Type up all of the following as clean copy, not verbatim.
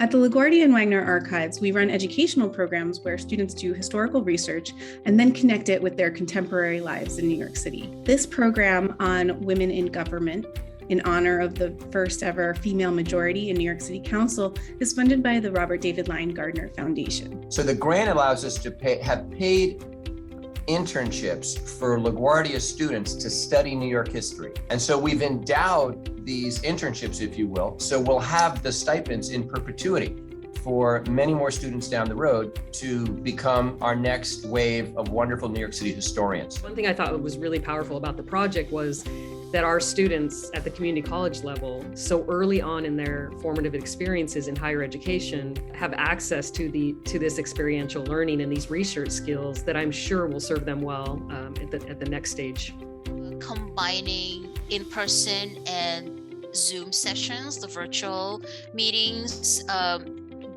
At the LaGuardia and Wagner Archives, we run educational programs where students do historical research and then connect it with their contemporary lives in New York City. This program on women in government, in honor of the first ever female majority in New York City Council, is funded by the Robert David Lyon Gardner Foundation. So the grant allows us to have paid internships for LaGuardia students to study New York history. And so we've endowed these internships, if you will, so we'll have the stipends in perpetuity for many more students down the road to become our next wave of wonderful New York City historians. One thing I thought was really powerful about the project was that our students at the community college level, so early on in their formative experiences in higher education, have access to this experiential learning and these research skills that I'm sure will serve them well at the next stage. Combining in-person and Zoom sessions, the virtual meetings,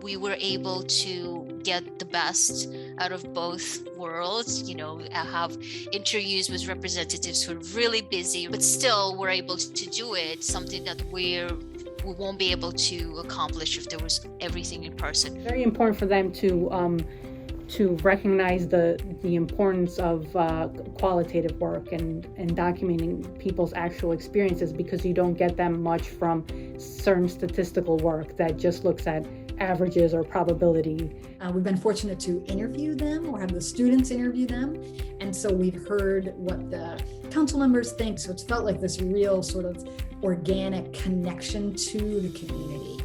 we were able to get the best out of both worlds. I have interviews with representatives who are really busy, but still we're able to do it, something that we won't be able to accomplish if there was everything in person. Very important for them to recognize the importance of qualitative work and documenting people's actual experiences, because you don't get them much from certain statistical work that just looks at averages or probability. We've been fortunate to interview them or have the students interview them. And so we've heard what the council members think. So it's felt like this real sort of organic connection to the community.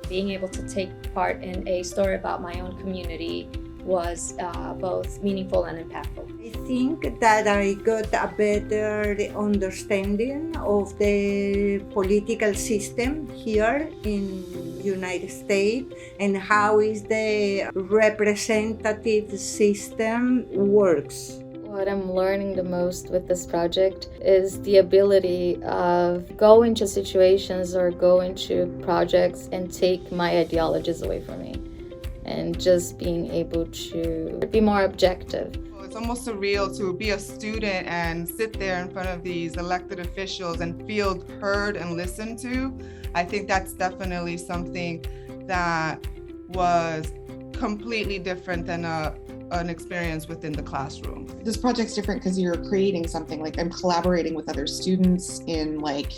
Being able to take part in a story about my own community was both meaningful and impactful. I think that I got a better understanding of the political system here in United States and how is the representative system works. What I'm learning the most with this project is the ability of go into situations or go into projects and take my ideologies away from me, and just being able to be more objective. It's almost surreal to be a student and sit there in front of these elected officials and feel heard and listened to. I think that's definitely something that was completely different than an experience within the classroom. This project's different because you're creating something, like I'm collaborating with other students in like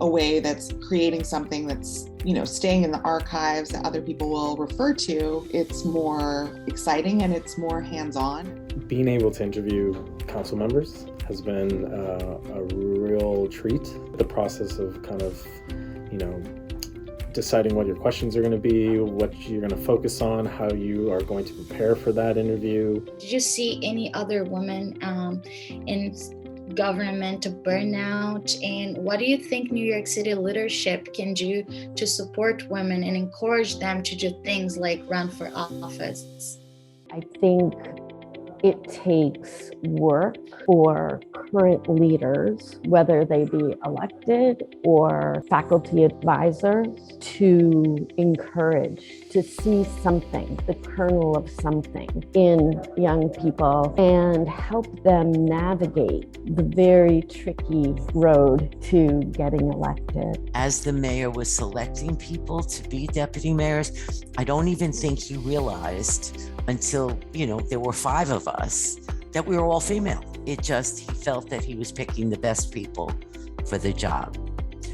a way that's creating something that's, staying in the archives that other people will refer to. It's more exciting and it's more hands-on. Being able to interview council members has been a real treat. The process of kind of, deciding what your questions are going to be, what you're going to focus on, how you are going to prepare for that interview. Did you see any other women in government burnout, and what do you think New York City leadership can do to support women and encourage them to do things like run for office? I think it takes work for current leaders, whether they be elected or faculty advisors, to encourage, to see something, the kernel of something in young people and help them navigate the very tricky road to getting elected. As the mayor was selecting people to be deputy mayors, I don't even think he realized until, there were 5 of us, that we were all female. He felt that he was picking the best people for the job.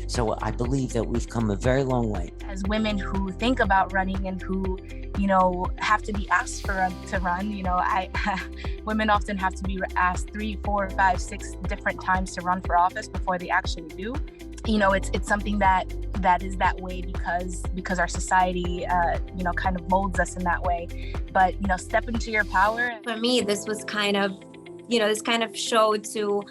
So I believe that we've come a very long way. As women who think about running and who, have to be asked to run, women often have to be asked 3, 4, 5, 6 different times to run for office before they actually do. It's something that is that way because our society, kind of molds us in that way. But, step into your power. For me, this was kind of, this kind of showed to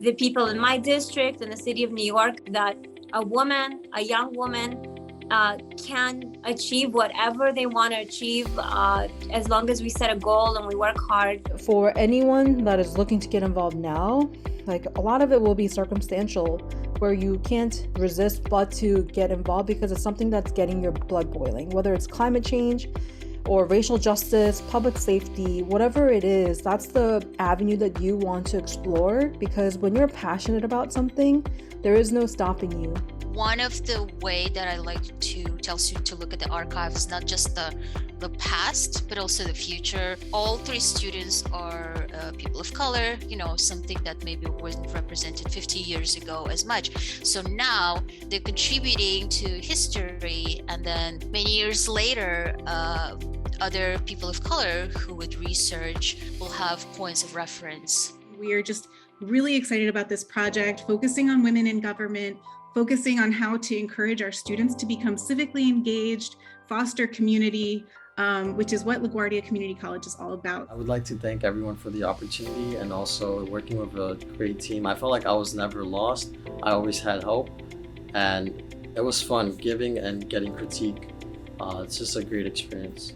the people in my district in the city of New York that a young woman, can achieve whatever they want to achieve as long as we set a goal and we work hard. For anyone that is looking to get involved now, a lot of it will be circumstantial, where you can't resist but to get involved because it's something that's getting your blood boiling, whether it's climate change or racial justice, public safety, whatever it is. That's the avenue that you want to explore, because when you're passionate about something, there is no stopping you. one of the way that I like to tell students to look at the archives, not just the past, but also the future. All three students are people of color, something that maybe wasn't represented 50 years ago as much. So now they're contributing to history, and then many years later, other people of color who would research will have points of reference. We are just really excited about this project, focusing on women in government, focusing on how to encourage our students to become civically engaged, foster community, which is what LaGuardia Community College is all about. I would like to thank everyone for the opportunity and also working with a great team. I felt like I was never lost. I always had hope, and it was fun giving and getting critique. It's just a great experience.